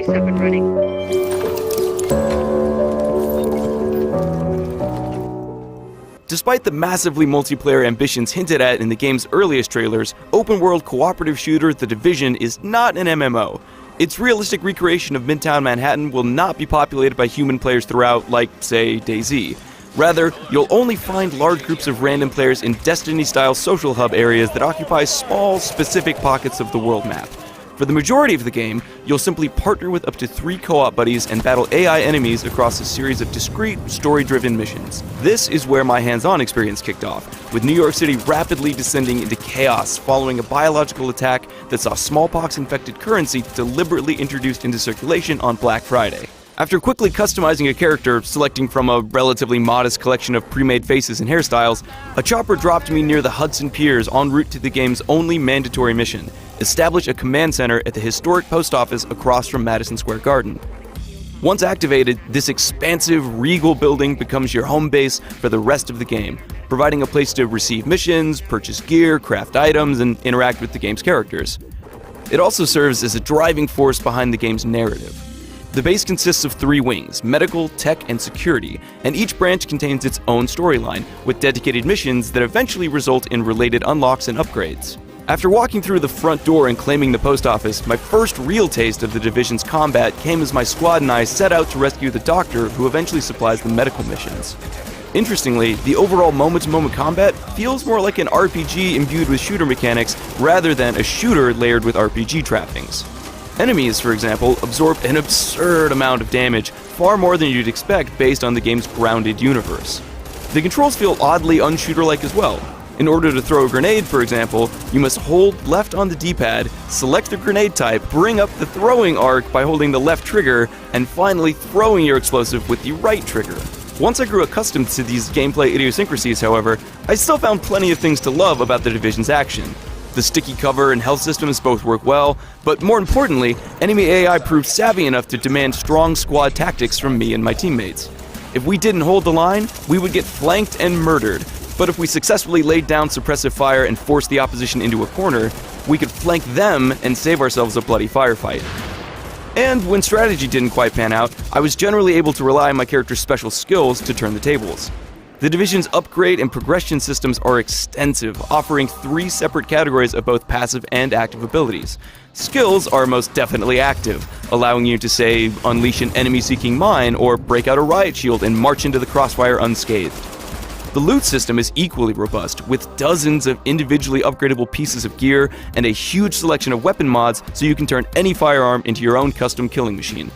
base up and running. Despite the massively multiplayer ambitions hinted at in the game's earliest trailers, open-world cooperative shooter The Division is not an MMO. Its realistic recreation of Midtown Manhattan will not be populated by human players throughout, like, say, DayZ. Rather, you'll only find large groups of random players in Destiny-style social hub areas that occupy small, specific pockets of the world map. For the majority of the game, you'll simply partner with up to 3 co-op buddies and battle AI enemies across a series of discrete, story-driven missions. This is where my hands-on experience kicked off, with New York City rapidly descending into chaos following a biological attack that saw smallpox-infected currency deliberately introduced into circulation on Black Friday. After quickly customizing a character, selecting from a relatively modest collection of pre-made faces and hairstyles, a chopper dropped me near the Hudson Piers en route to the game's only mandatory mission: establish a command center at the historic post office across from Madison Square Garden. Once activated, this expansive, regal building becomes your home base for the rest of the game, providing a place to receive missions, purchase gear, craft items, and interact with the game's characters. It also serves as a driving force behind the game's narrative. The base consists of 3 wings: medical, tech, and security, and each branch contains its own storyline, with dedicated missions that eventually result in related unlocks and upgrades. After walking through the front door and claiming the post office, my first real taste of the Division's combat came as my squad and I set out to rescue the doctor who eventually supplies the medical missions. Interestingly, the overall moment-to-moment combat feels more like an RPG imbued with shooter mechanics rather than a shooter layered with RPG trappings. Enemies, for example, absorb an absurd amount of damage, far more than you'd expect based on the game's grounded universe. The controls feel oddly unshooter-like as well. In order to throw a grenade, for example, you must hold left on the D-pad, select the grenade type, bring up the throwing arc by holding the left trigger, and finally throwing your explosive with the right trigger. Once I grew accustomed to these gameplay idiosyncrasies, however, I still found plenty of things to love about the Division's action. The sticky cover and health systems both work well, but more importantly, enemy AI proved savvy enough to demand strong squad tactics from me and my teammates. If we didn't hold the line, we would get flanked and murdered, but if we successfully laid down suppressive fire and forced the opposition into a corner, we could flank them and save ourselves a bloody firefight. And when strategy didn't quite pan out, I was generally able to rely on my character's special skills to turn the tables. The Division's upgrade and progression systems are extensive, offering 3 separate categories of both passive and active abilities. Skills are most definitely active, allowing you to, say, unleash an enemy-seeking mine or break out a riot shield and march into the crossfire unscathed. The loot system is equally robust, with dozens of individually upgradable pieces of gear and a huge selection of weapon mods so you can turn any firearm into your own custom killing machine.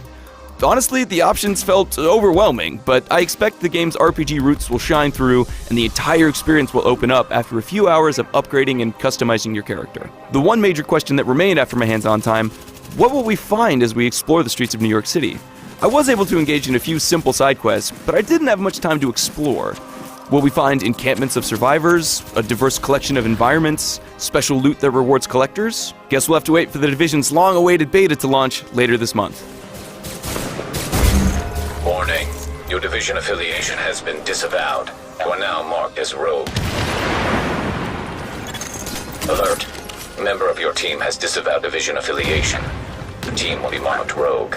Honestly, the options felt overwhelming, but I expect the game's RPG roots will shine through and the entire experience will open up after a few hours of upgrading and customizing your character. The one major question that remained after my hands-on time: what will we find as we explore the streets of New York City? I was able to engage in a few simple side quests, but I didn't have much time to explore. Will we find encampments of survivors, a diverse collection of environments, special loot that rewards collectors? Guess we'll have to wait for the Division's long-awaited beta to launch later this month. Warning. Your Division affiliation has been disavowed. You are now marked as rogue. Alert. A member of your team has disavowed Division affiliation. The team will be marked rogue.